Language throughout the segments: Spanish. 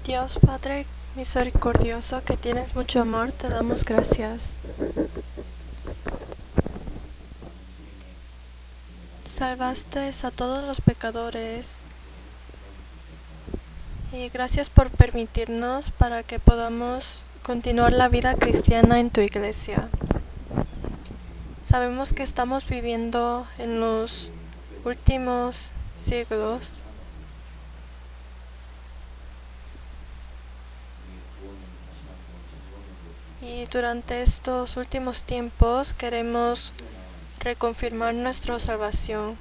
Dios Padre misericordioso, que tienes mucho amor, te damos gracias. Salvaste a todos los pecadores y gracias por permitirnos para que podamos continuar la vida cristiana en tu iglesia. Sabemos que estamos viviendo en los últimos siglos y durante estos últimos tiempos queremos reconfirmar nuestra salvación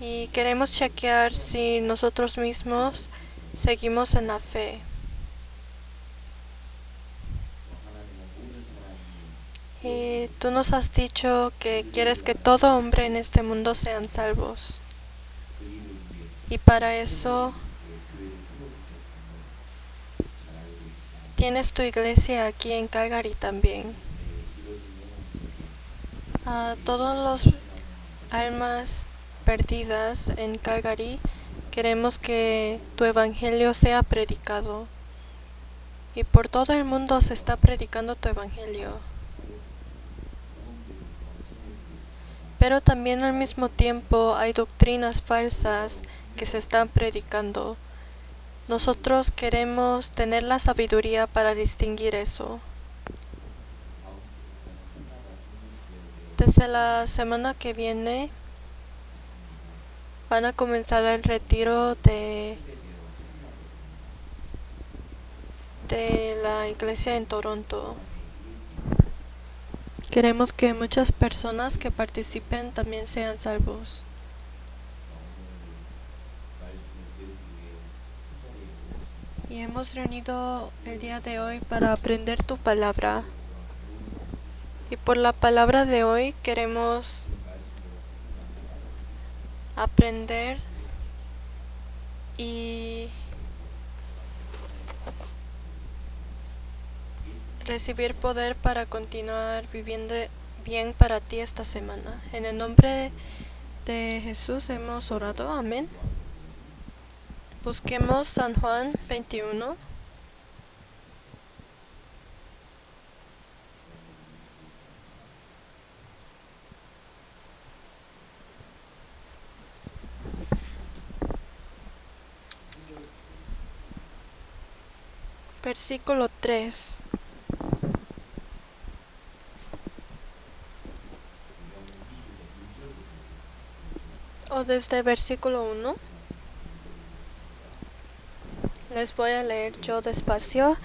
y queremos chequear si nosotros mismos seguimos en la fe. Y tú nos has dicho que quieres que todo hombre en este mundo sean salvos. Y para eso tienes tu iglesia aquí en Calgary también. A todos los almas perdidas en Calgary, queremos que tu evangelio sea predicado. Y por todo el mundo se está predicando tu evangelio. Pero también al mismo tiempo hay doctrinas falsas que se están predicando. Nosotros queremos tener la sabiduría para distinguir eso. Desde la semana que viene van a comenzar el retiro de la iglesia en Toronto. Queremos que muchas personas que participen también sean salvos. Y hemos reunido el día de hoy para aprender tu palabra. Y por la palabra de hoy queremos aprender y recibir poder para continuar viviendo bien para ti esta semana. En el nombre de Jesús hemos orado. Amén. Busquemos San Juan 21. Versículo 3. O desde versículo 1. Les voy a leer yo despacio.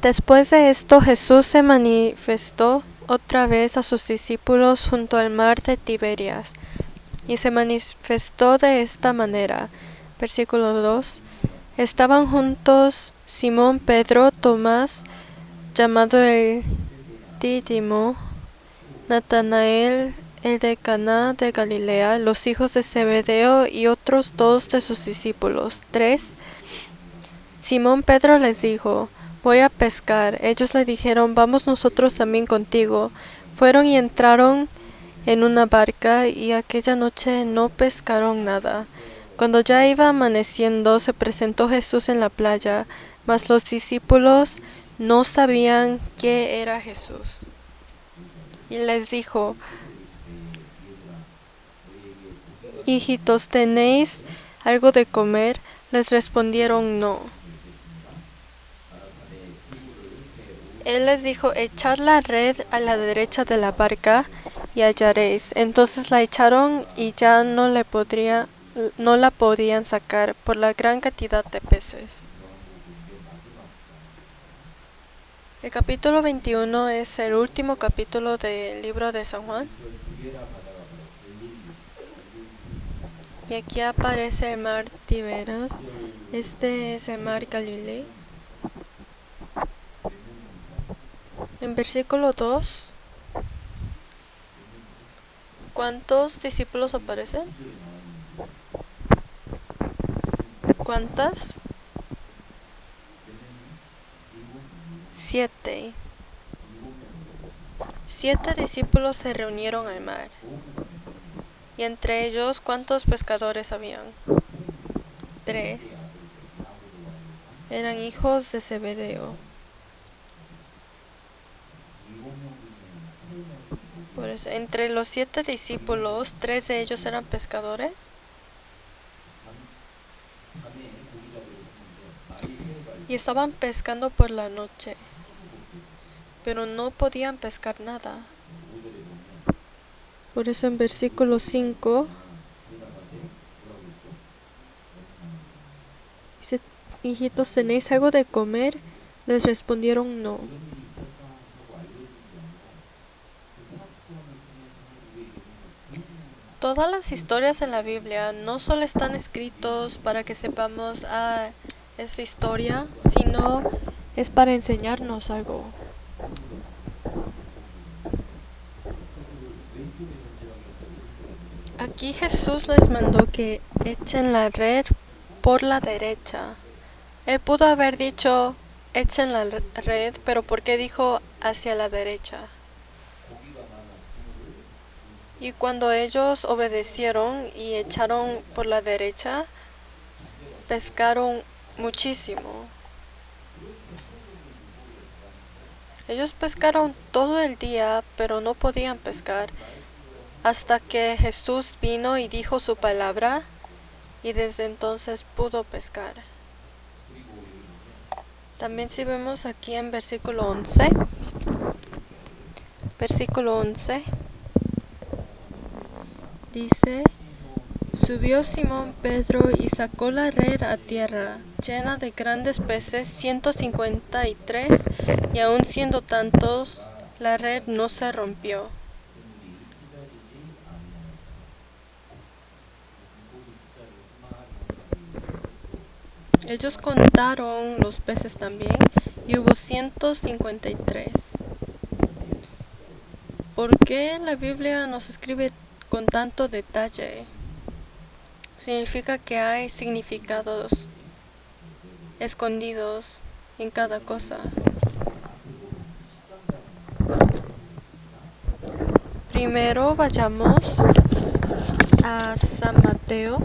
Después de esto, Jesús se manifestó otra vez a sus discípulos junto al mar de Tiberias, y se manifestó de esta manera. Versículo 2. Estaban juntos Simón, Pedro, Tomás, llamado el Dídimo, Natanael, el de Caná de Galilea, los hijos de Zebedeo y otros dos de sus discípulos. 3. Simón Pedro les dijo: voy a pescar. Ellos le dijeron: vamos nosotros también contigo. Fueron y entraron en una barca, y aquella noche no pescaron nada. Cuando ya iba amaneciendo, se presentó Jesús en la playa, mas los discípulos no sabían que era Jesús. Y les dijo: hijitos, ¿tenéis algo de comer? Les respondieron: no. Él les dijo: echad la red a la derecha de la barca y hallaréis. Entonces la echaron y ya no la podían sacar por la gran cantidad de peces. El capítulo 21 es el último capítulo del libro de San Juan. Y aquí aparece el mar Tiberias. Este es el mar Galileo. En versículo 2, ¿cuántos discípulos aparecen? ¿Cuántas? 7. 7 discípulos se reunieron al mar. Y entre ellos, ¿cuántos pescadores habían? 3. Eran hijos de Zebedeo. Por eso, entre los 7 discípulos, 3 de ellos eran pescadores. Y estaban pescando por la noche, pero no podían pescar nada. Por eso en versículo 5 dice: hijitos, ¿tenéis algo de comer? Les respondieron no. Todas las historias en la Biblia no solo están escritos para que sepamos esta historia, sino es para enseñarnos algo. Aquí Jesús les mandó que echen la red por la derecha. Él pudo haber dicho echen la red, pero ¿por qué dijo hacia la derecha? Y cuando ellos obedecieron y echaron por la derecha, pescaron muchísimo. Ellos pescaron todo el día, pero no podían pescar, hasta que Jesús vino y dijo su palabra, y desde entonces pudo pescar. También si vemos aquí en versículo 11, dice: subió Simón Pedro y sacó la red a tierra, llena de grandes peces, 153, y aun siendo tantos, la red no se rompió. Ellos contaron los peces también, y hubo 153. ¿Por qué la Biblia nos escribe con tanto detalle? Significa que hay significados escondidos en cada cosa. Primero vayamos a San Mateo.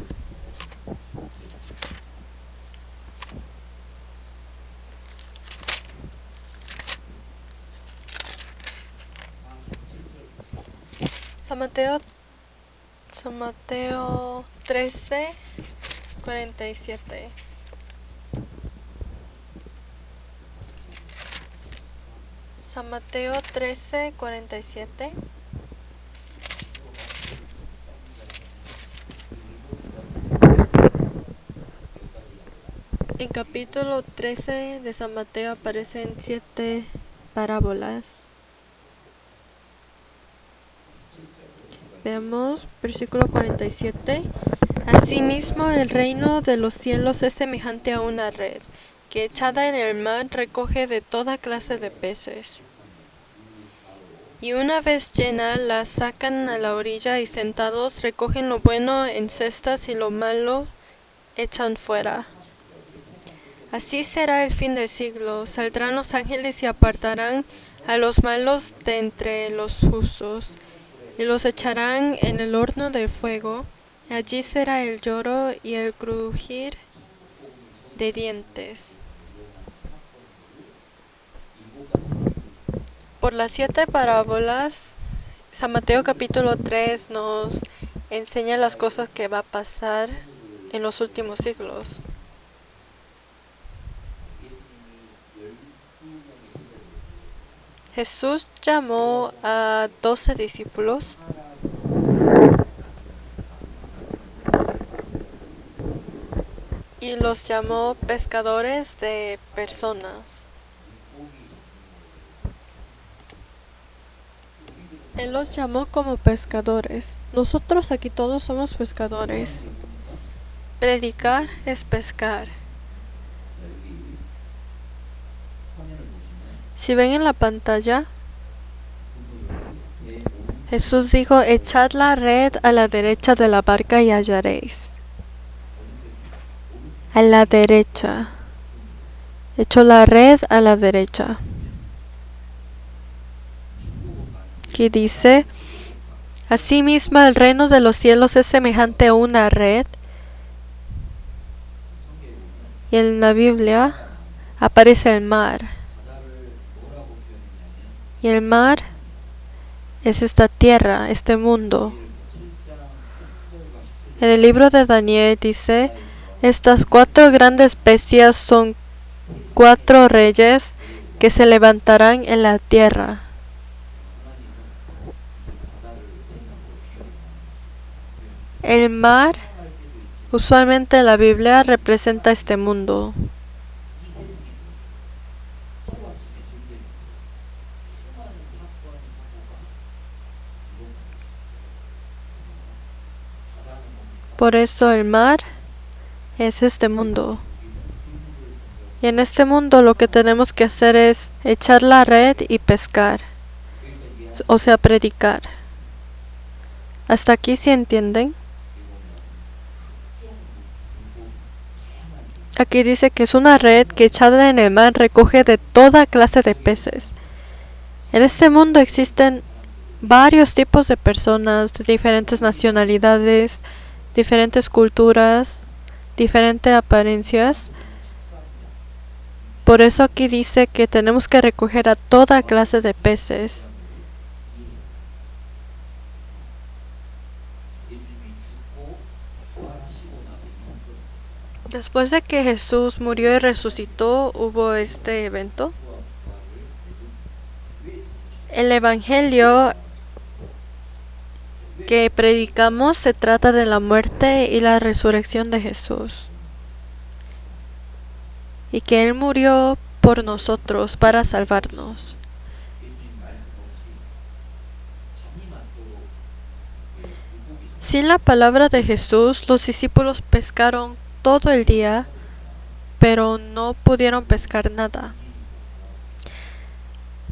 San Mateo 13, 47. San Mateo 13, 47. En capítulo 13 de San Mateo aparecen 7 parábolas. Veamos versículo 47. Asimismo, el reino de los cielos es semejante a una red, que echada en el mar recoge de toda clase de peces. Y una vez llena, la sacan a la orilla y sentados recogen lo bueno en cestas y lo malo echan fuera. Así será el fin del siglo. Saldrán los ángeles y apartarán a los malos de entre los justos, y los echarán en el horno de fuego. Allí será el lloro y el crujir de dientes. Por las 7 parábolas, San Mateo capítulo 3 nos enseña las cosas que va a pasar en los últimos siglos. Jesús llamó a 12 discípulos y los llamó pescadores de personas. Él los llamó como pescadores. Nosotros aquí todos somos pescadores. Predicar es pescar. Si ven en la pantalla, Jesús dijo: echad la red a la derecha de la barca y hallaréis. A la derecha. Echó la red a la derecha. Aquí dice: Asimismo, el reino de los cielos es semejante a una red, y en la Biblia aparece el mar. Y el mar es esta tierra, este mundo. En el libro de Daniel dice, estas 4 grandes bestias son 4 reyes que se levantarán en la tierra. El mar, usualmente en la Biblia, representa este mundo. Por eso el mar es este mundo. Y en este mundo lo que tenemos que hacer es echar la red y pescar. O sea, predicar. ¿Hasta aquí sí entienden? Aquí dice que es una red que echada en el mar recoge de toda clase de peces. En este mundo existen varios tipos de personas de diferentes nacionalidades, diferentes culturas, diferentes apariencias. Por eso aquí dice que tenemos que recoger a toda clase de peces. Después de que Jesús murió y resucitó, hubo este evento. El evangelio que predicamos se trata de la muerte y la resurrección de Jesús. Y que Él murió por nosotros para salvarnos. Sin la palabra de Jesús, los discípulos pescaron todo el día, pero no pudieron pescar nada.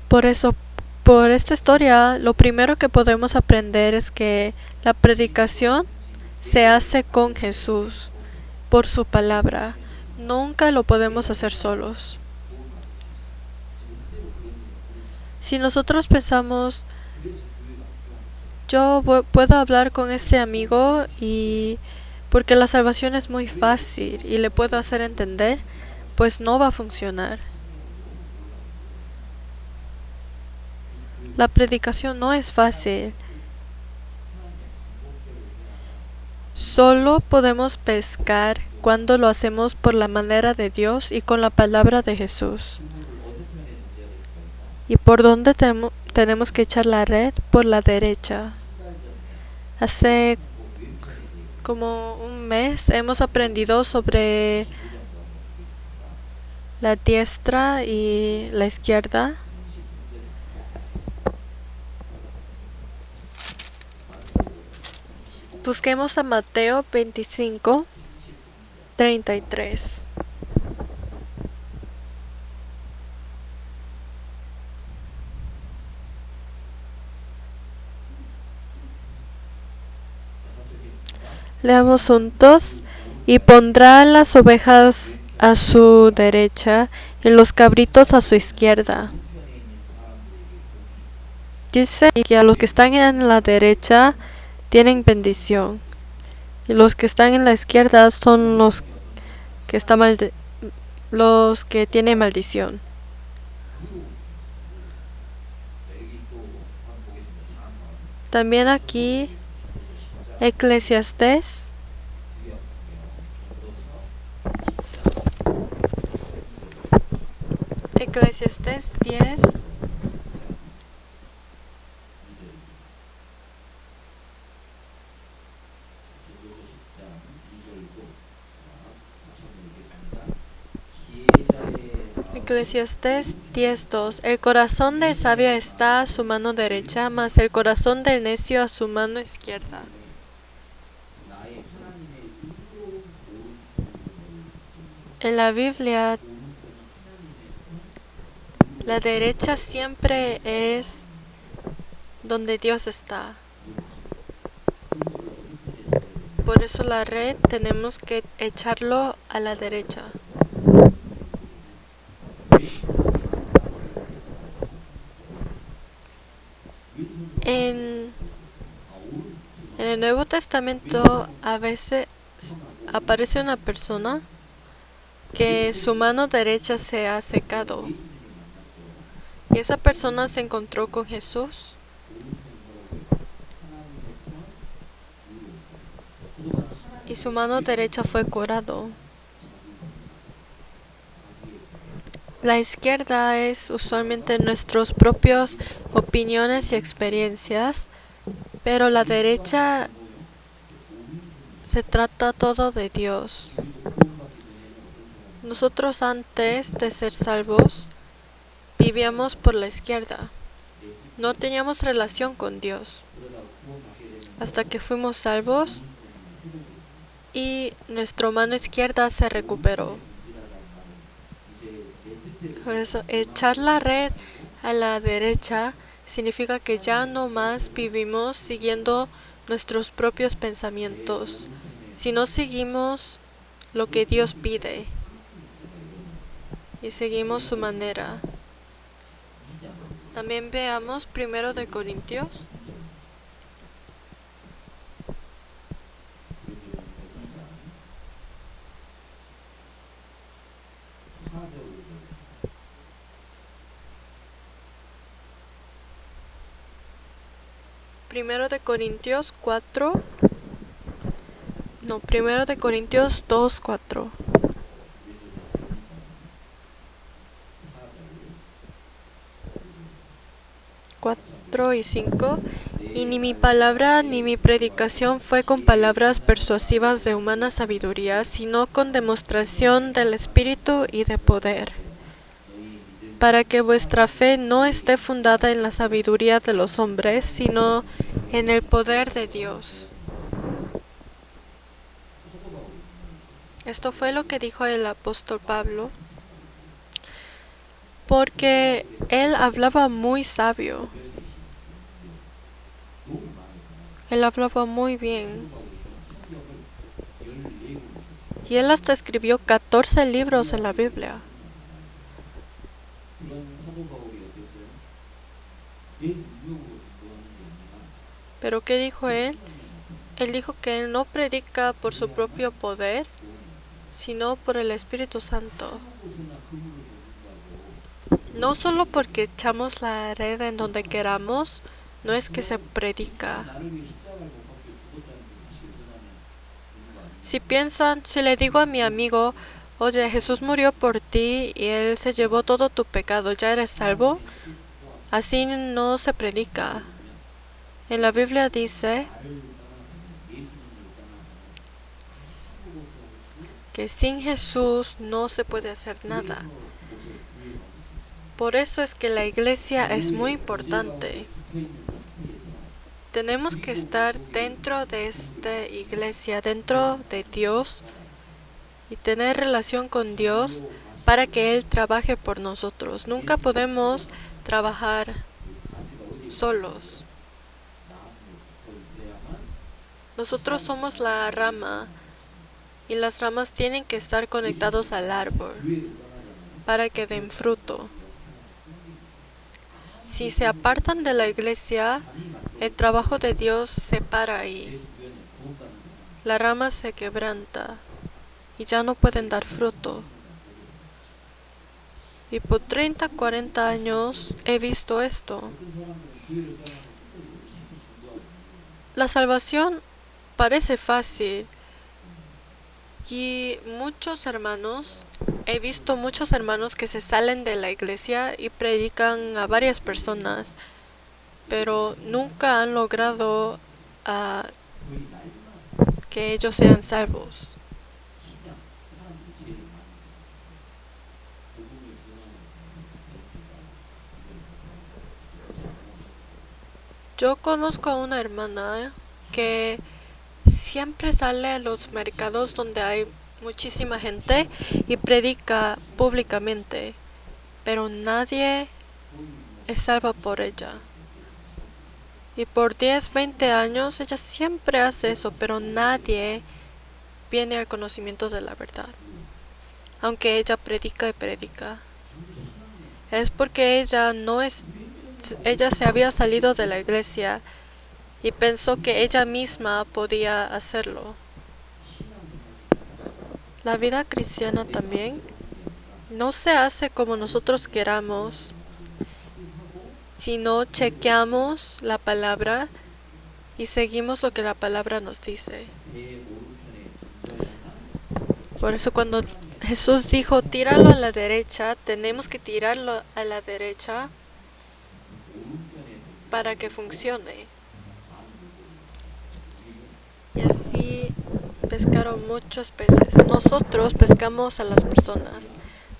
Por eso, por esta historia, lo primero que podemos aprender es que la predicación se hace con Jesús, por su palabra. Nunca lo podemos hacer solos. Si nosotros pensamos, yo puedo hablar con este amigo y porque la salvación es muy fácil y le puedo hacer entender, pues no va a funcionar. La predicación no es fácil. Solo podemos pescar cuando lo hacemos por la manera de Dios y con la palabra de Jesús. ¿Y por dónde tenemos que echar la red? Por la derecha. Hace como un mes hemos aprendido sobre la diestra y la izquierda. Busquemos a Mateo 25:33. Leamos juntos. Y pondrá las ovejas a su derecha y los cabritos a su izquierda. Dice que a los que están en la derecha tienen bendición, y los que están en la izquierda son los que tienen maldición. También aquí Eclesiastés 10. Eclesiastés 10:2. El corazón del sabio está a su mano derecha, mas el corazón del necio a su mano izquierda. En la Biblia, la derecha siempre es donde Dios está. Por eso la red tenemos que echarlo a la derecha. En el Nuevo Testamento a veces aparece una persona que su mano derecha se ha secado. Y esa persona se encontró con Jesús. Y su mano derecha fue curado. La izquierda es usualmente nuestras propias opiniones y experiencias, pero la derecha se trata todo de Dios. Nosotros antes de ser salvos vivíamos por la izquierda. No teníamos relación con Dios hasta que fuimos salvos y nuestra mano izquierda se recuperó. Por eso, echar la red a la derecha significa que ya no más vivimos siguiendo nuestros propios pensamientos, sino seguimos lo que Dios pide y seguimos su manera. También veamos 1 de Corintios. Primero de Corintios 4. No, 1 de Corintios 2:4. 4 y 5. Y ni mi palabra ni mi predicación fue con palabras persuasivas de humana sabiduría, sino con demostración del Espíritu y de poder, para que vuestra fe no esté fundada en la sabiduría de los hombres, sino en el poder de Dios. Esto fue lo que dijo el apóstol Pablo, porque él hablaba muy sabio. Él hablaba muy bien. Y él hasta escribió 14 libros en la Biblia. Pero ¿qué dijo él? Él dijo que él no predica por su propio poder, sino por el Espíritu Santo. No solo porque echamos la red en donde queramos, no es que se predica. Si piensan, si le digo a mi amigo, oye, Jesús murió por ti y Él se llevó todo tu pecado, ¿ya eres salvo? Así no se predica. En la Biblia dice que sin Jesús no se puede hacer nada. Por eso es que la iglesia es muy importante. Tenemos que estar dentro de esta iglesia, dentro de Dios, y tener relación con Dios para que Él trabaje por nosotros. Nunca podemos trabajar solos. Nosotros somos la rama y las ramas tienen que estar conectados al árbol para que den fruto. Si se apartan de la iglesia, el trabajo de Dios se para ahí. La rama se quebranta y ya no pueden dar fruto. Y por 30, 40 años he visto esto. La salvación parece fácil y he visto muchos hermanos que se salen de la iglesia y predican a varias personas, pero nunca han logrado que ellos sean salvos. Yo conozco a una hermana que siempre sale a los mercados donde hay muchísima gente y predica públicamente, pero nadie es salva por ella. Y por 10, 20 años ella siempre hace eso, pero nadie viene al conocimiento de la verdad. Aunque ella predica y predica. Es porque ella se había salido de la iglesia y pensó que ella misma podía hacerlo. La vida cristiana también no se hace como nosotros queramos, sino chequeamos la palabra y seguimos lo que la palabra nos dice. Por eso cuando Jesús dijo, tíralo a la derecha, tenemos que tirarlo a la derecha para que funcione. Y así pescaron muchos peces. Nosotros pescamos a las personas.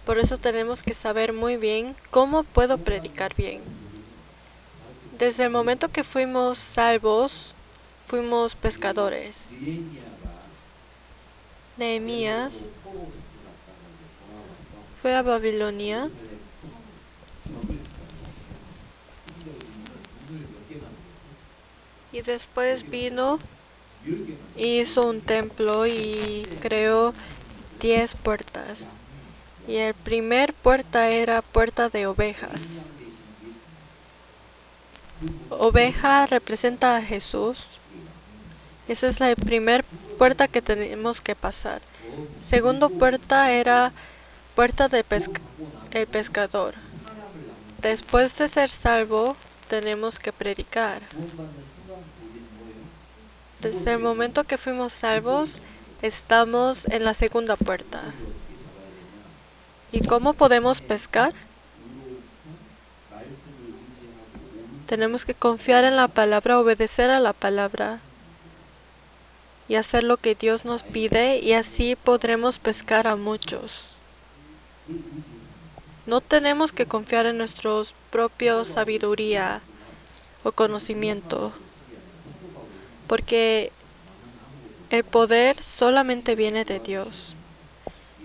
Por eso tenemos que saber muy bien cómo puedo predicar bien. Desde el momento que fuimos salvos, fuimos pescadores. Nehemías fue a Babilonia y después vino y hizo un templo y creó 10 puertas. Y el primer puerta era puerta de ovejas. Oveja representa a Jesús. Esa es la primera puerta que tenemos que pasar. Segundo puerta era puerta de el pescador. Después de ser salvo, tenemos que predicar. Desde el momento que fuimos salvos, estamos en la segunda puerta. ¿Y cómo podemos pescar? Tenemos que confiar en la palabra, obedecer a la palabra y hacer lo que Dios nos pide, y así podremos pescar a muchos. No tenemos que confiar en nuestra propia sabiduría o conocimiento, porque el poder solamente viene de Dios.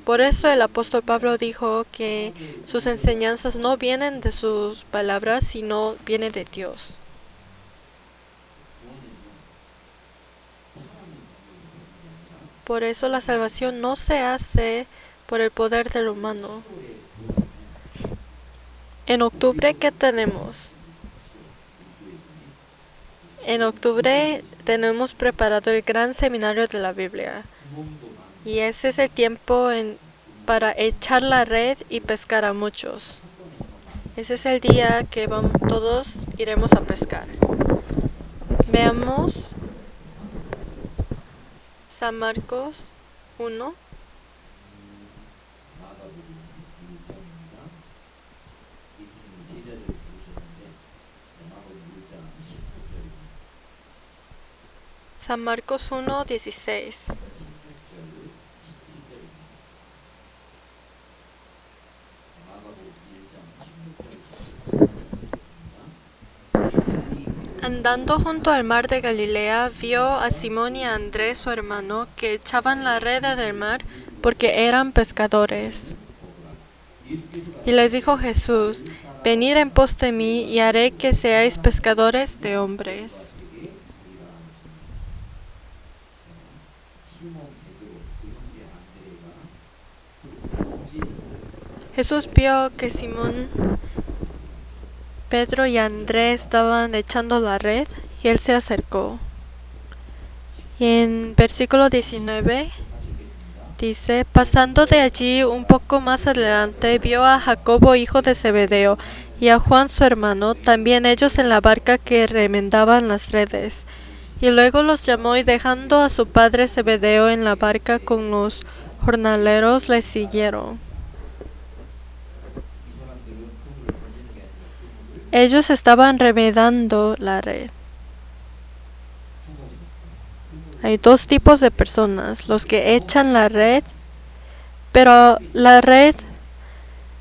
Por eso el apóstol Pablo dijo que sus enseñanzas no vienen de sus palabras, sino vienen de Dios. Por eso la salvación no se hace por el poder del humano. En octubre, ¿qué tenemos? En octubre tenemos preparado el gran seminario de la Biblia. Y ese es el tiempo para echar la red y pescar a muchos. Ese es el día que todos iremos a pescar. Veamos San Marcos 1. San Marcos 1:16. Andando junto al mar de Galilea, vio a Simón y a Andrés, su hermano, que echaban la red en el mar porque eran pescadores. Y les dijo Jesús, venid en pos de mí y haré que seáis pescadores de hombres. Jesús vio que Simón, Pedro y Andrés estaban echando la red y él se acercó. Y en versículo 19 dice, pasando de allí un poco más adelante, vio a Jacobo, hijo de Zebedeo, y a Juan su hermano, también ellos en la barca que remendaban las redes. Y luego los llamó y dejando a su padre Zebedeo en la barca con los jornaleros, le siguieron. Ellos estaban remedando la red. Hay dos tipos de personas, los que echan la red, pero la red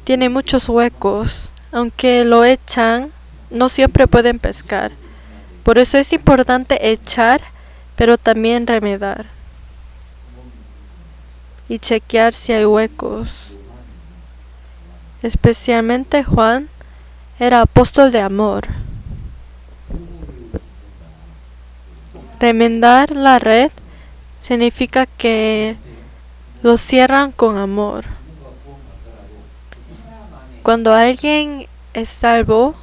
tiene muchos huecos. Aunque lo echan, no siempre pueden pescar. Por eso es importante echar, pero también remedar. Y chequear si hay huecos. Especialmente Juan era apóstol de amor. Remendar la red significa que lo cierran con amor. Cuando alguien es salvo,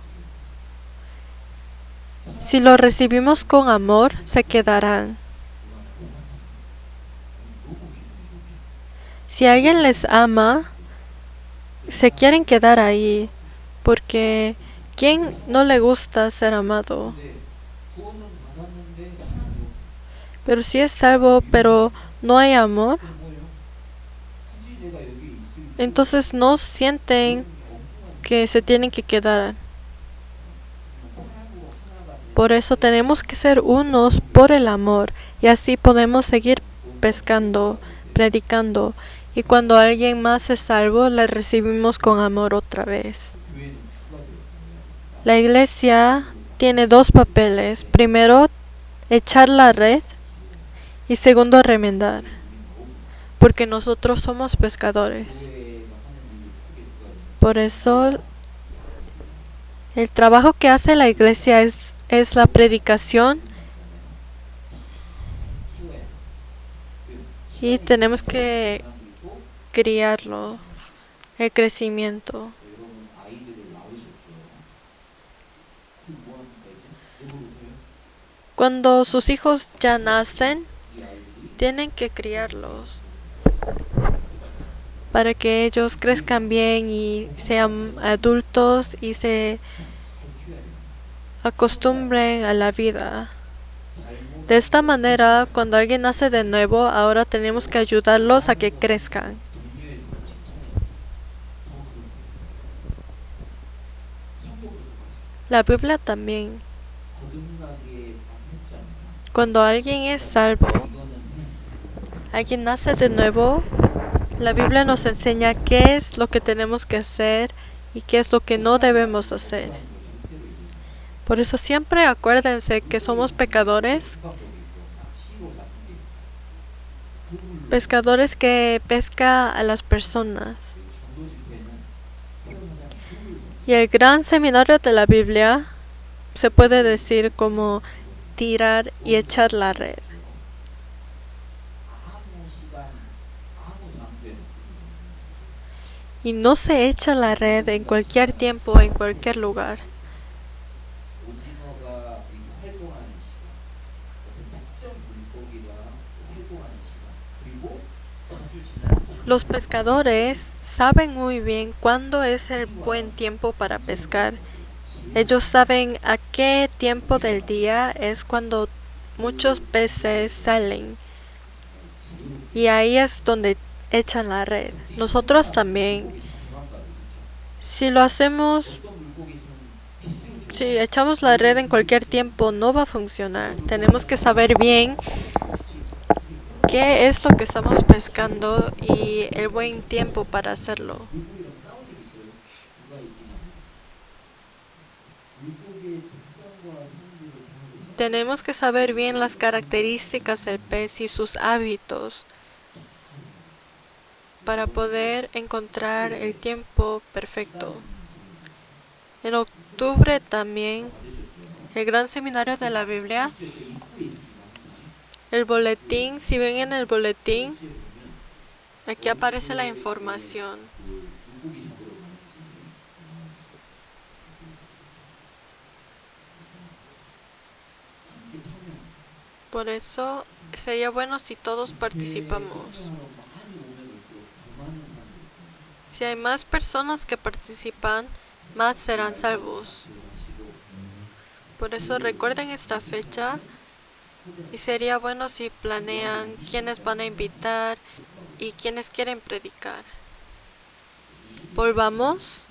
Si lo recibimos con amor, se quedarán. Si alguien les ama, se quieren quedar ahí, porque ¿quién no le gusta ser amado? Pero si es salvo, pero no hay amor, entonces no sienten que se tienen que quedar. Por eso tenemos que ser unos por el amor, y así podemos seguir pescando, predicando, y cuando alguien más es salvo, le recibimos con amor otra vez. La iglesia tiene dos papeles. Primero, echar la red, y segundo, remendar, porque nosotros somos pescadores. Por eso el trabajo que hace la iglesia es la predicación, y tenemos que criarlo, el crecimiento. Cuando sus hijos ya nacen, tienen que criarlos para que ellos crezcan bien y sean adultos y se acostumbren a la vida. De esta manera, cuando alguien nace de nuevo, ahora tenemos que ayudarlos a que crezcan. La Biblia también. Cuando alguien es salvo, alguien nace de nuevo, la Biblia nos enseña qué es lo que tenemos que hacer y qué es lo que no debemos hacer. Por eso siempre acuérdense que somos pecadores, pescadores que pesca a las personas. Y el gran seminario de la Biblia se puede decir como tirar y echar la red. Y no se echa la red en cualquier tiempo, en cualquier lugar. Los pescadores saben muy bien cuándo es el buen tiempo para pescar. Ellos saben a qué tiempo del día es cuando muchos peces salen. Y ahí es donde echan la red. Nosotros también. Si lo hacemos, si echamos la red en cualquier tiempo, no va a funcionar. Tenemos que saber bien qué es lo que estamos pescando y el buen tiempo para hacerlo. Tenemos que saber bien las características del pez y sus hábitos para poder encontrar el tiempo perfecto. En octubre también, el Gran Seminario de la Biblia, el boletín, si ven en el boletín, aquí aparece la información. Por eso sería bueno si todos participamos. Si hay más personas que participan, más serán salvos. Por eso recuerden esta fecha y sería bueno si planean quiénes van a invitar y quiénes quieren predicar. Volvamos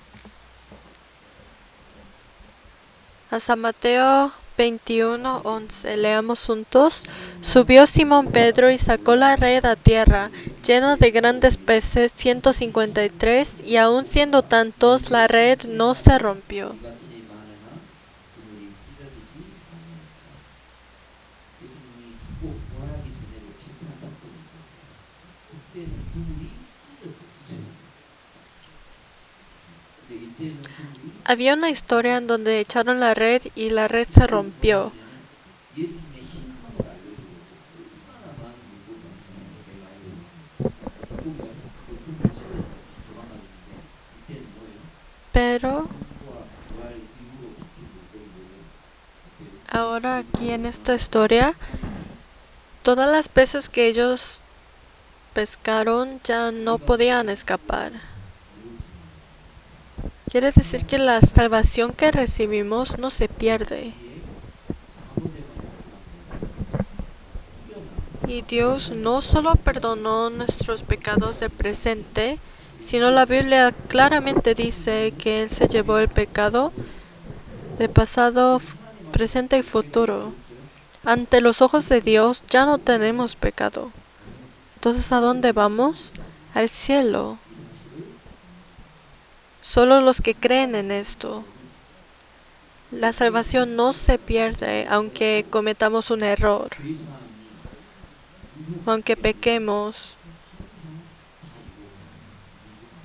a San Mateo 21:11. Leamos juntos. Subió Simón Pedro y sacó la red a tierra, llena de grandes peces, 153, y aun siendo tantos, la red no se rompió. Había una historia en donde echaron la red y la red se rompió. Pero ahora aquí en esta historia, todas las veces que ellos pescaron ya no podían escapar. Quiere decir que la salvación que recibimos no se pierde. Y Dios no solo perdonó nuestros pecados del presente, sino la Biblia claramente dice que Él se llevó el pecado de pasado, presente y futuro. Ante los ojos de Dios ya no tenemos pecado. Entonces, ¿a dónde vamos? Al cielo. Solo los que creen en esto. La salvación no se pierde aunque cometamos un error, aunque pequemos.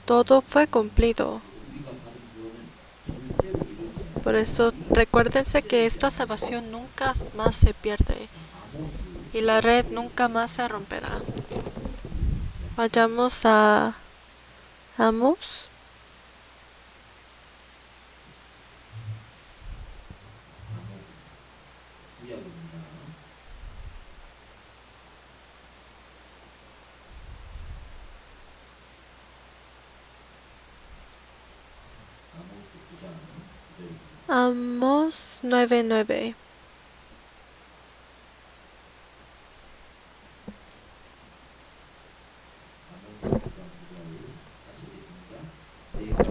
Todo fue cumplido. Por eso recuérdense que esta salvación nunca más se pierde y la red nunca más se romperá. Vayamos a Amos. Amos 9:9.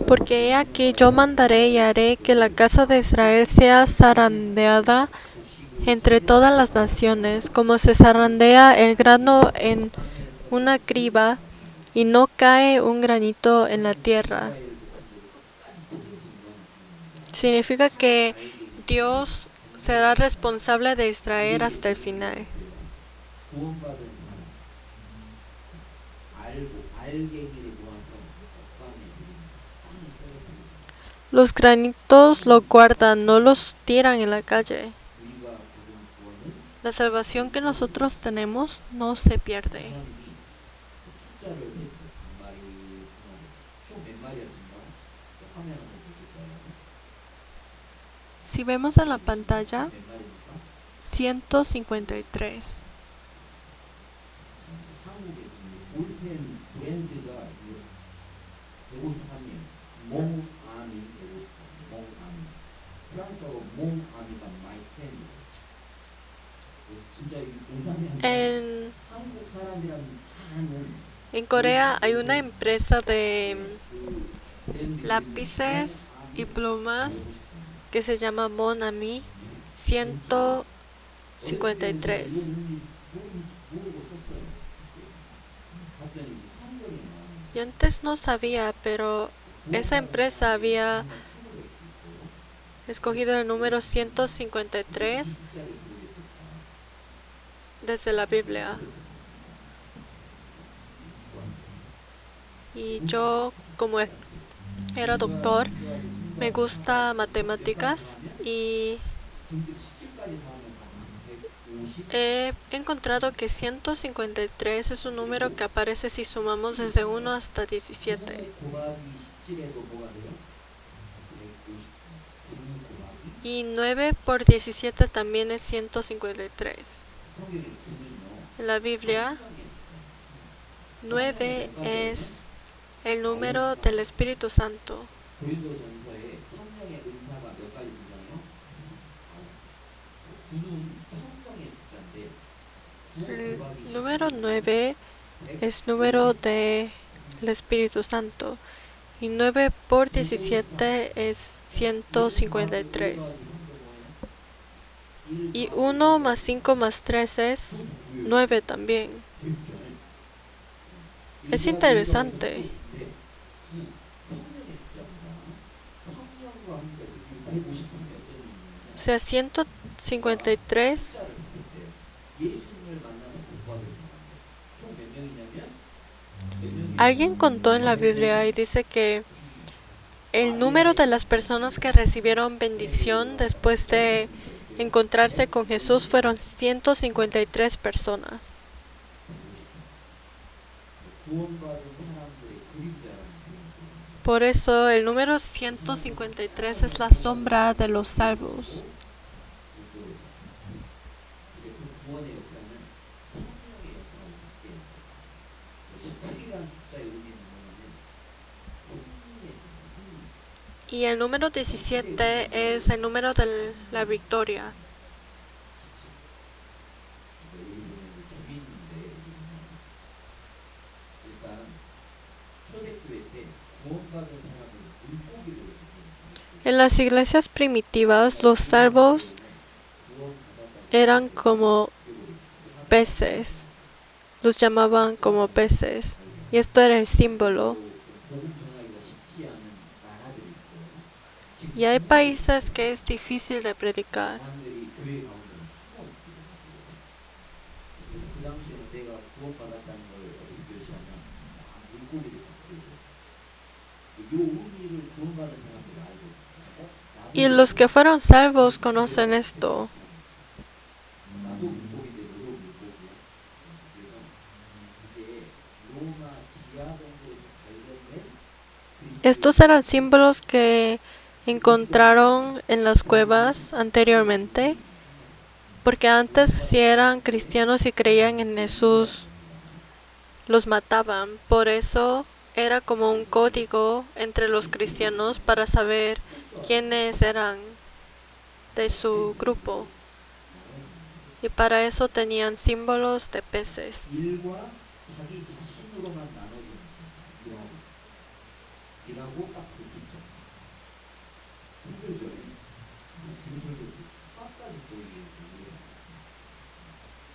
Porque he aquí yo mandaré y haré que la casa de Israel sea zarandeada entre todas las naciones, como se zarandea el grano en una criba, y no cae un granito en la tierra. Significa que Dios será responsable de Israel hasta el final. Los granitos lo guardan, no los tiran en la calle. La salvación que nosotros tenemos no se pierde. Si vemos en la pantalla, 153. En Corea hay una empresa de lápices y plumas que se llama Mon Ami 153. Yo antes no sabía, pero esa empresa había escogido el número 153 desde la Biblia. Y yo, como era doctor, me gusta matemáticas y he encontrado que 153 es un número que aparece si sumamos desde 1 hasta 17. Y 9 por 17 también es 153. En la Biblia, 9 es el número del Espíritu Santo. El número 9 es número del Espíritu Santo. Y 9 por 17 es 153. Y 1 más 5 más 3 es 9 también. Es interesante. O sea, 153 alguien contó en la Biblia y dice que el número de las personas que recibieron bendición después de encontrarse con Jesús fueron 153 personas. Por eso el número 153 es la sombra de los salvos. Y el número 17 es el número de la victoria. En las iglesias primitivas, los salvos eran como peces, los llamaban como peces, y esto era el símbolo. Y hay países que es difícil de predicar. Y los que fueron salvos conocen esto. Estos eran símbolos que encontraron en las cuevas anteriormente, porque antes si eran cristianos y creían en Jesús, los mataban. Por eso era como un código entre los cristianos para saber quiénes eran de su grupo. Y para eso tenían símbolos de peces.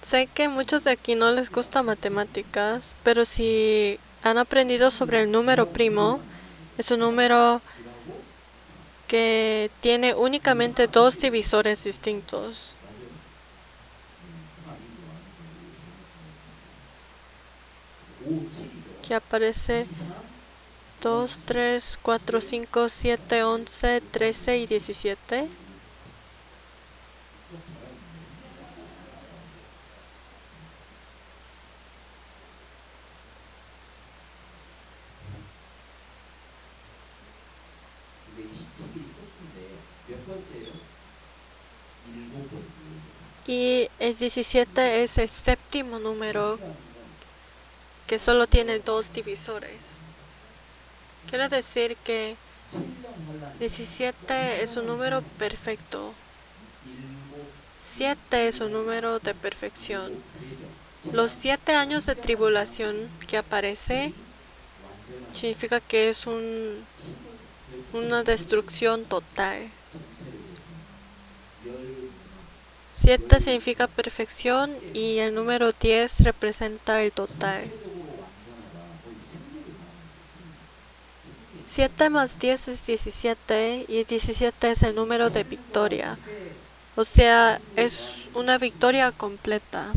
Sé que muchos de aquí no les gusta matemáticas, pero si han aprendido sobre el número primo, es un número que tiene únicamente dos divisores distintos. Que aparece 2, 3, 4, 5, 7, 11, 13 y 17. Y el 17 es el séptimo número que solo tiene dos divisores. Quiere decir que 17 es un número perfecto. 7 es un número de perfección. Los 7 años de tribulación que aparece significa que es una destrucción total. 7 significa perfección y el número 10 representa el total. 7 más 10 es 17 y 17 es el número de victoria. O sea, es una victoria completa.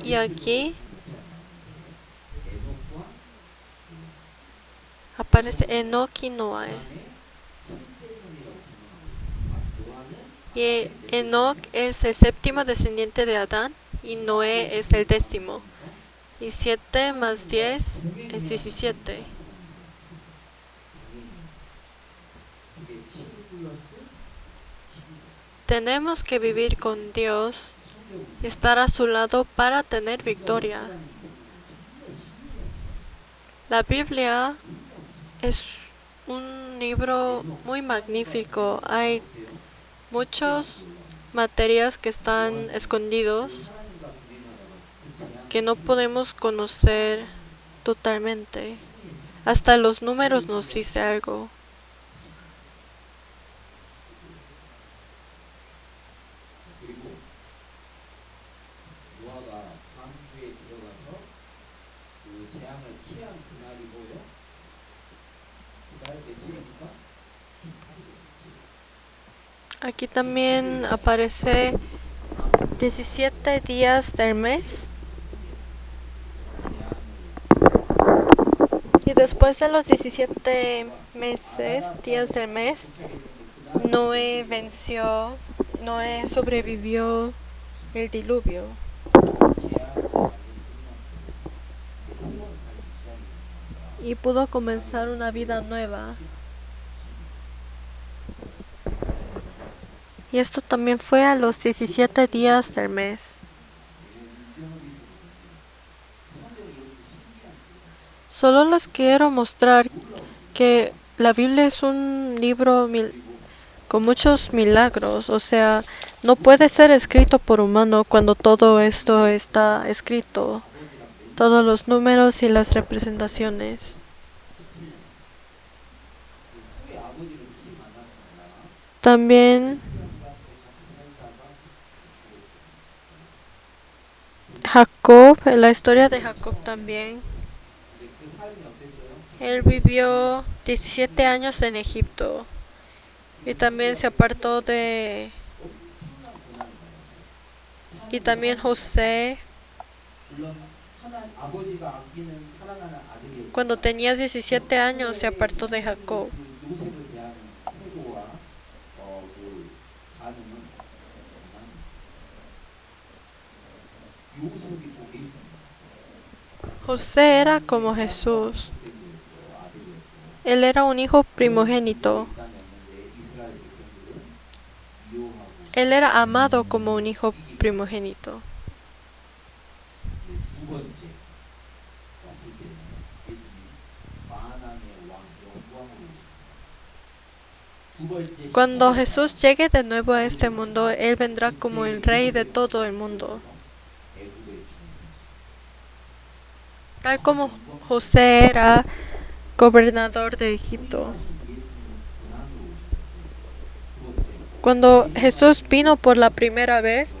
Y aquí aparece Enoch y Noé. Y Enoch es el séptimo descendiente de Adán y Noé es el décimo. Y 7 más 10 es 17. Tenemos que vivir con Dios y estar a su lado para tener victoria. La Biblia es un libro muy magnífico. Hay muchas materias que están escondidos que no podemos conocer totalmente. Hasta los números nos dice algo. Aquí también aparece 17 días del mes. Y después de los 17 días del mes, Noé sobrevivió el diluvio. Y pudo comenzar una vida nueva. Y esto también fue a los 17 días del mes. Solo les quiero mostrar que la Biblia es un libro con muchos milagros, o sea, no puede ser escrito por humano cuando todo esto está escrito, todos los números y las representaciones. También Jacob, la historia de Jacob también. Él vivió 17 años en Egipto y también se apartó de... Y también José, cuando tenía 17 años, se apartó de Jacob. José era como Jesús. Él era un hijo primogénito. Él era amado como un hijo primogénito. Cuando Jesús llegue de nuevo a este mundo, Él vendrá como el rey de todo el mundo. Tal como José era gobernador de Egipto. Cuando Jesús vino por la primera vez,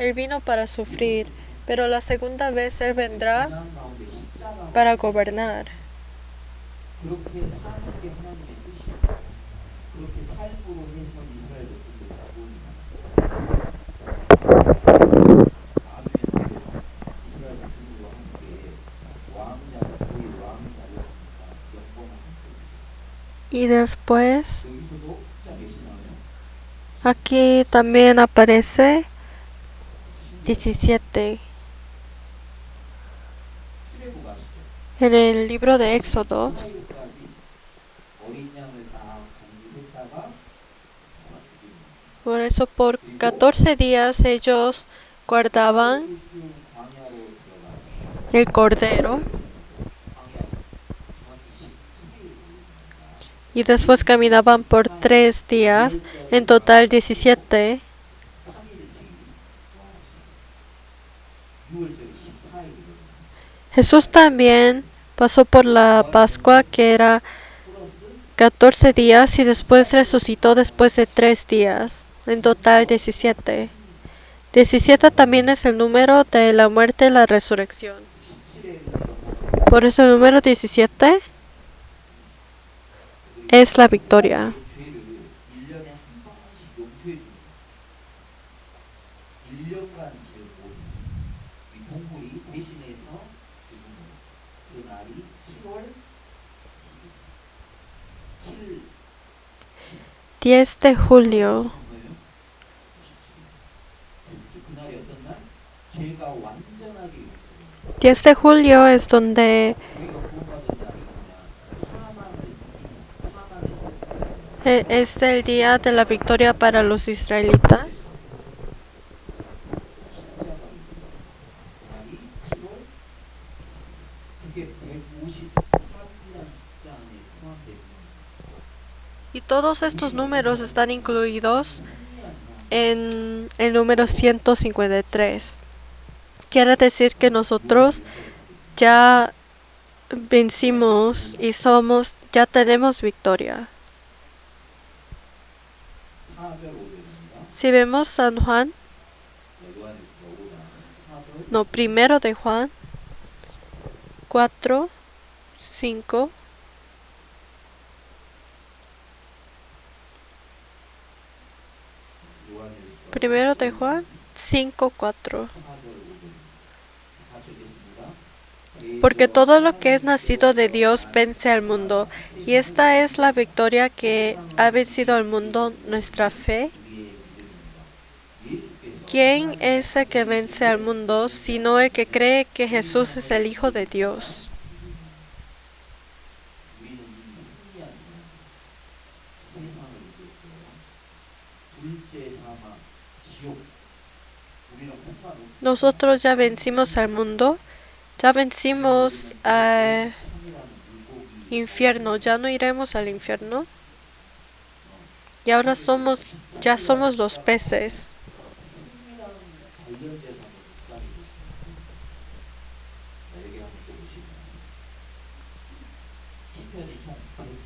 Él vino para sufrir, pero la segunda vez Él vendrá para gobernar. Y después, aquí también aparece 17. En el libro de Éxodo, por eso por 14 días ellos guardaban el cordero y después caminaban por 3 días, en total 17. Jesús también pasó por la Pascua, que era 14 días, y después resucitó después de 3 días, en total 17. 17 también es el número de la muerte y la resurrección. Por eso el número 17 es la victoria. Diez de julio. 10 de julio es donde es el día de la victoria para los israelitas. Y todos estos números están incluidos en el número 153. Quiere decir que nosotros ya vencimos y ya tenemos victoria. Si vemos San Juan, primero de Juan 4, 5. Primero de Juan 5, 4. Porque todo lo que es nacido de Dios vence al mundo, y esta es la victoria que ha vencido al mundo, nuestra fe. ¿Quién es el que vence al mundo, sino el que cree que Jesús es el Hijo de Dios? Nosotros ya vencimos al mundo Ya vencimos al infierno, ya no iremos al infierno. Y ahora ya somos los peces. 승리랑 관련돼서 한번 묵상해 보시면요. 자, 여기 한번 또 보시면 시편이 총 150편으로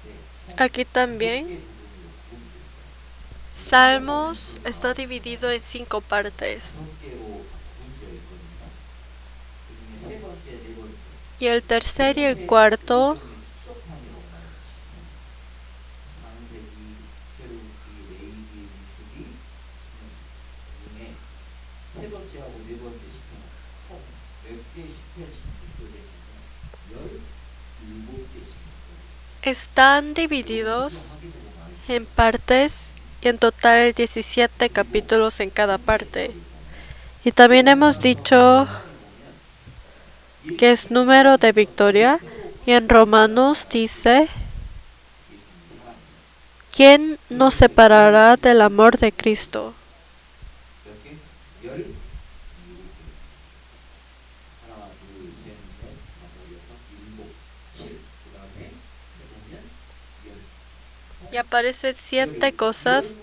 되어 있는데 총 Aquí también, 5개 부분으로 구분이 되어 있어요. Salmos está dividido en 5 partes. 5개로 다 구분되어 있거든요. 그중에 세 번째, 네 번째. Y el 세 tercer y el 번째 cuarto 구분되는 게 축소판이라고 말하죠. 시편. 창세기, 출애굽기, 레위기, 민수기, 신명기 중에 세 번째하고 네 번째 시편 총 몇 개 시편이 구분되어 있냐면 17개 시편. están divididos en partes y en total 17 capítulos en cada parte. Y también hemos dicho que es número de victoria. Y en Romanos dice, ¿quién nos separará del amor de Cristo? Y aparecen 7 cosas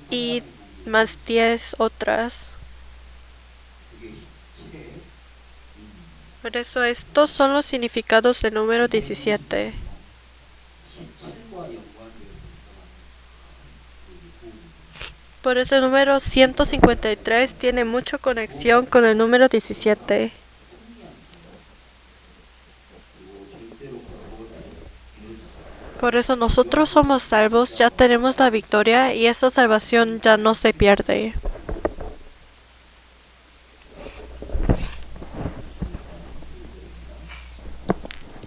y más 10 otras. Por eso estos son los significados del número 17. Por eso el número 153 tiene mucha conexión con el número 17. Por eso nosotros somos salvos, ya tenemos la victoria y esa salvación ya no se pierde.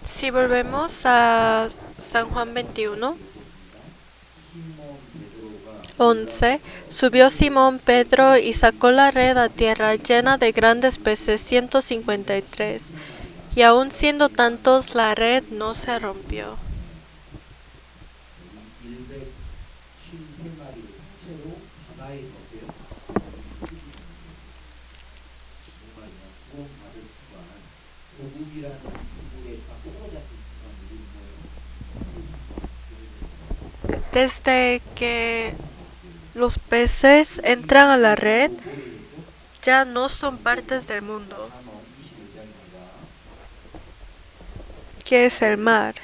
Si volvemos a San Juan 21, 11, subió Simón Pedro y sacó la red a tierra llena de grandes peces, 153, y aun siendo tantos la red no se rompió. Desde que los peces entran a la red, ya no son partes del mundo, que es el mar.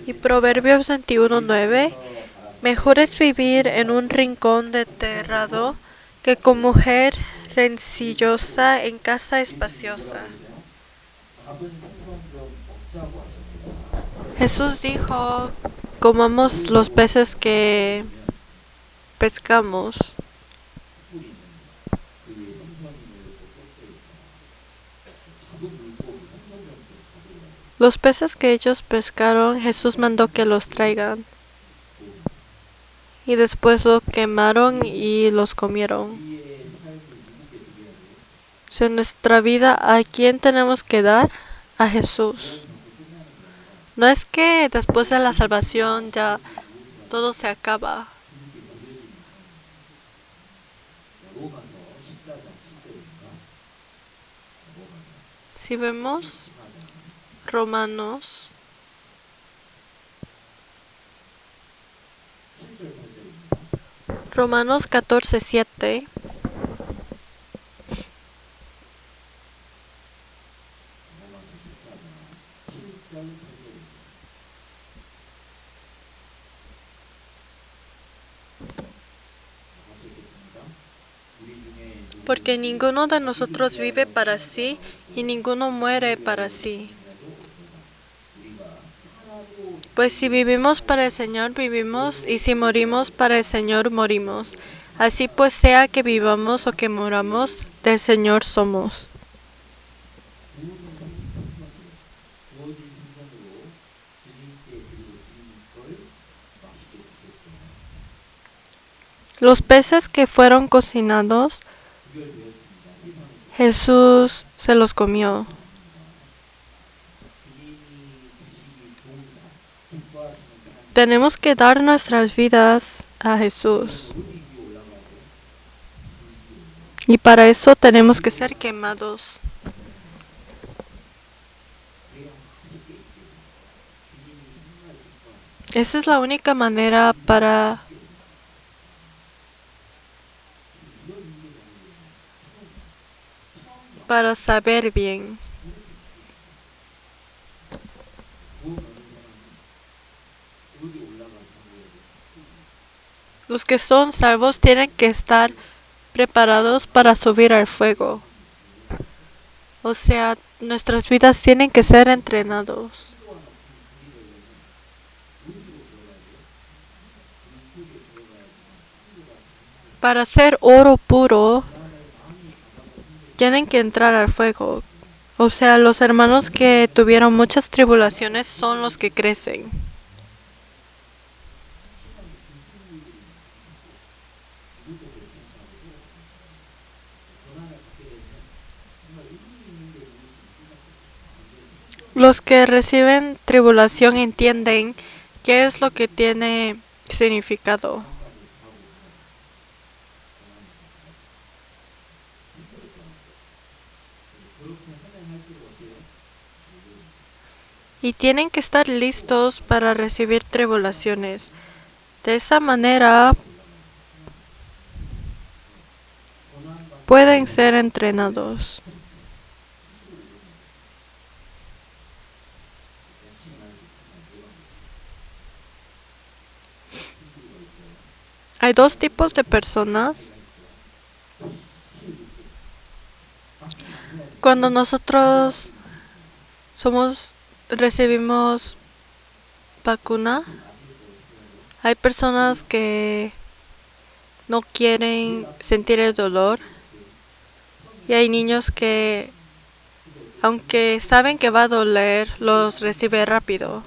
Y Proverbios 21:9, mejor es vivir en un rincón de terrado que con mujer rencillosa en casa espaciosa. Jesús dijo, comamos los peces que pescamos. Los peces que ellos pescaron, Jesús mandó que los traigan. Y después lo quemaron y los comieron. Si en nuestra vida, ¿a quién tenemos que dar? A Jesús. No es que después de la salvación ya todo se acaba. Si vemos Romanos 14:7. Porque ninguno de nosotros vive para sí y ninguno muere para sí. Pues si vivimos para el Señor vivimos, y si morimos para el Señor morimos. Así pues sea que vivamos o que moramos, del Señor somos. Los peces que fueron cocinados, Jesús se los comió. Tenemos que dar nuestras vidas a Jesús. Y para eso tenemos que ser quemados. 그래야 맛있게 있게 돼요. 주님이 정말 기뻐하시고 Esa es la única manera para 맛있게 됩니다. 이런 의미가 아니면 처음 saber bien. 이렇게 구원 얻는 사람은 어디 올라가서 해야 돼? Los que son salvos tienen que estar preparados para subir al fuego. O sea, nuestras vidas tienen que ser entrenados. 신도 하나 불이 되려면 어디로 들어가야 돼요? 물 속에 들어가야지만 신도가 부식되고 Para ser oro puro, 사람의 마음이 가다고 힘들 tienen que entrar al fuego. O sea, los hermanos que tuvieron muchas tribulaciones son los que crecen. 시간이 무슨 일들이 누구도 괜찮다고 고난을 받게 되면 정말 의미 있는 게 무엇인지 깨닫게 돼요. Los que reciben tribulación entienden qué es lo que tiene significado. 장가를 가고 고난을 받아요. 힘들었잖아요. 그렇게 선행할수록 어때요? Y tienen que estar listos para recibir tribulaciones. De esa manera pueden ser entrenados. Hay dos tipos de personas. Cuando nosotros recibimos vacuna, hay personas que no quieren sentir el dolor y hay niños que, aunque saben que va a doler, los recibe rápido.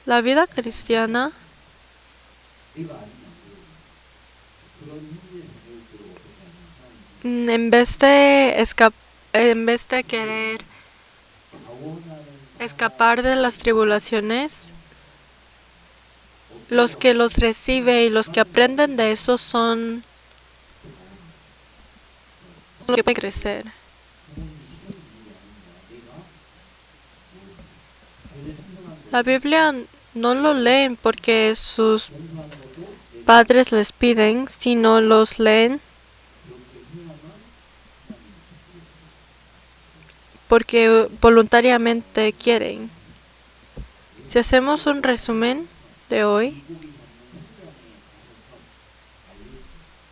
La vida cristiana en vez de querer escapar de las tribulaciones, los que los reciben y los que aprenden de eso son los que pueden crecer. La Biblia no lo leen porque sus padres les piden, sino los leen porque voluntariamente quieren. Si hacemos un resumen de hoy,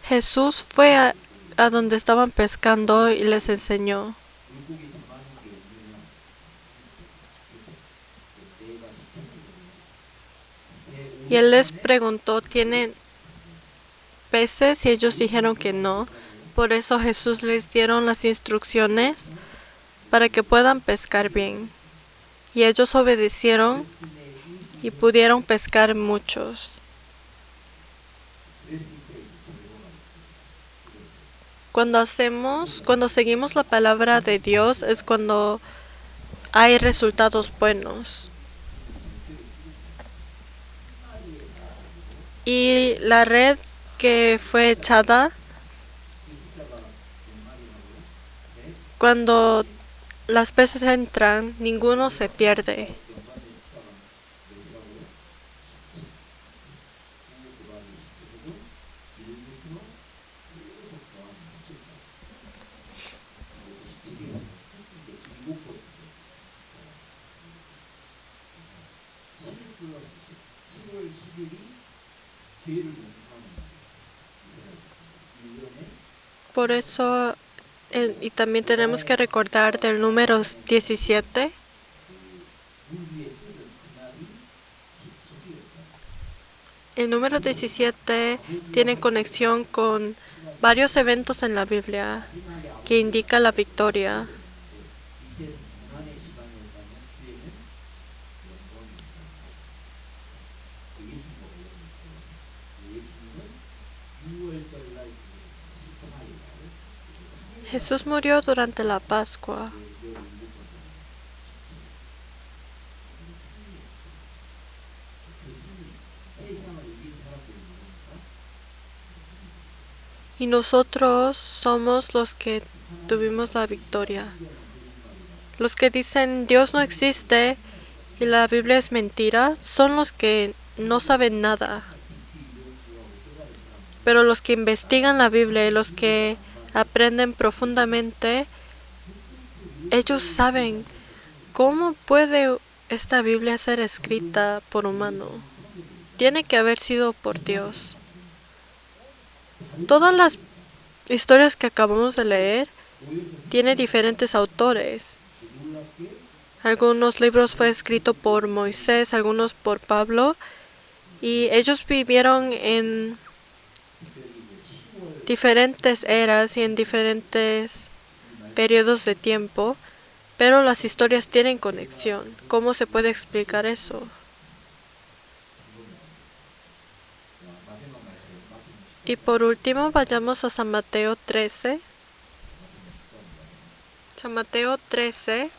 Jesús fue a donde estaban pescando y les enseñó. Y él les preguntó, ¿tienen peces? Y ellos dijeron que no. Por eso Jesús les dieron las instrucciones para que puedan pescar bien. Y ellos obedecieron y pudieron pescar muchos. Cuando seguimos la palabra de Dios es cuando hay resultados buenos. Y la red que fue echada, cuando las peces entran, ninguno se pierde. Por eso, y también tenemos que recordar del número 17. El número 17 tiene conexión con varios eventos en la Biblia que indica la victoria. Jesús murió durante la Pascua. Y nosotros somos los que tuvimos la victoria. Los que dicen Dios no existe y la Biblia es mentira son los que no saben nada. Pero los que investigan la Biblia y los que aprenden profundamente, ellos saben cómo puede esta Biblia ser escrita por humano. Tiene que haber sido por Dios. Todas las historias que acabamos de leer tienen diferentes autores. Algunos libros fue escrito por Moisés, algunos por Pablo, y ellos vivieron en diferentes eras y en diferentes periodos de tiempo, pero las historias tienen conexión. ¿Cómo se puede explicar eso? Y por último, vayamos a San Mateo 13. San Mateo 13.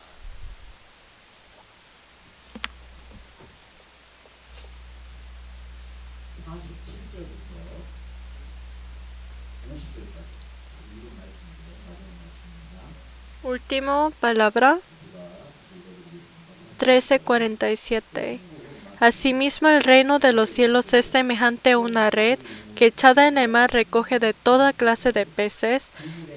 Último palabra. 13:47. Asimismo el reino de los cielos es semejante a una red que echada en el mar recoge de toda clase de peces,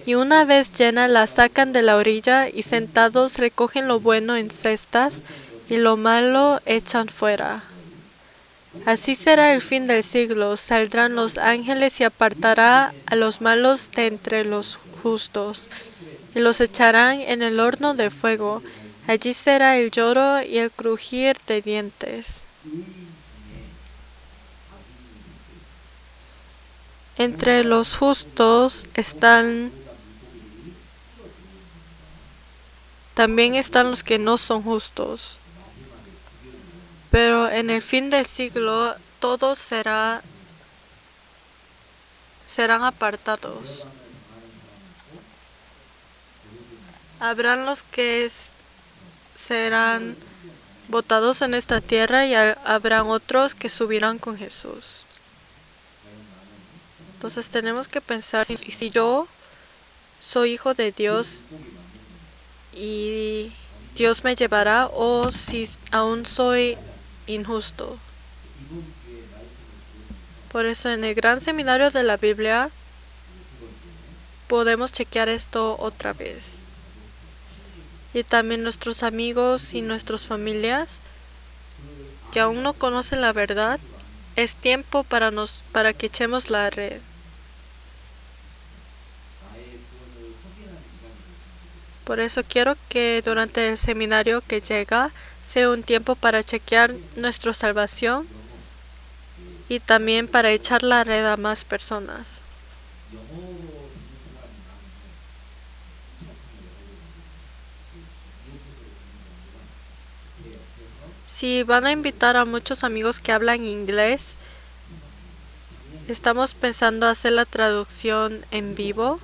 y una vez llena la sacan de la orilla, y sentados recogen lo bueno en cestas, y lo malo echan fuera. Así será el fin del siglo, saldrán los ángeles y apartará a los malos de entre los justos, y los echarán en el horno de fuego. Allí será el lloro y el crujir de dientes. Entre los justos también están los que no son justos. Pero en el fin del siglo todos serán apartados. Habrán los que serán botados en esta tierra y habrán otros que subirán con Jesús. Entonces tenemos que pensar, si yo soy hijo de Dios y Dios me llevará, o si aún soy injusto. Por eso en el gran seminario de la Biblia podemos chequear esto otra vez. Y también nuestros amigos y nuestras familias que aún no conocen la verdad, es tiempo para que echemos la red. Por eso quiero que durante el seminario que llega sea un tiempo para chequear nuestra salvación y también para echar la red a más personas. Si van a invitar a muchos amigos que hablan inglés, estamos pensando hacer la traducción en vivo.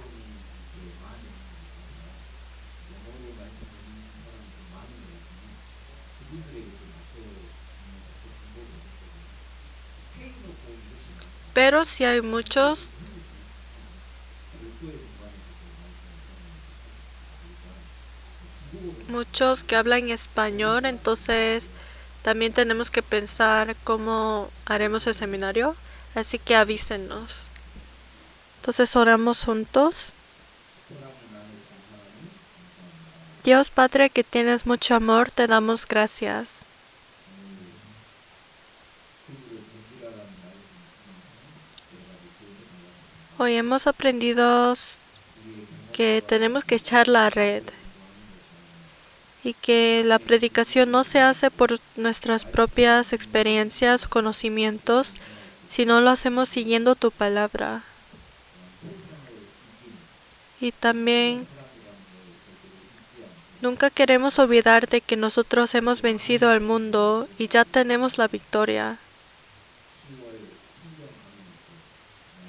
Pero si hay muchos que hablan español, entonces también tenemos que pensar cómo haremos el seminario, así que avísenos. Entonces oramos juntos. Dios Padre, que tienes mucho amor, te damos gracias. Hoy hemos aprendido que tenemos que echar la red y que la predicación no se hace por nuestras propias experiencias o conocimientos, sino lo hacemos siguiendo tu palabra. Y también nunca queremos olvidar de que nosotros hemos vencido al mundo y ya tenemos la victoria.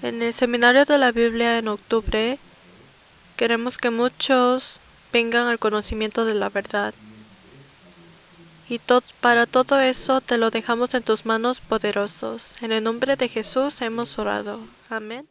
En el seminario de la Biblia en octubre, Queremos que muchos vengan al conocimiento de la verdad. Y para todo eso te lo dejamos en tus manos poderosos. En el nombre de Jesús hemos orado. Amén.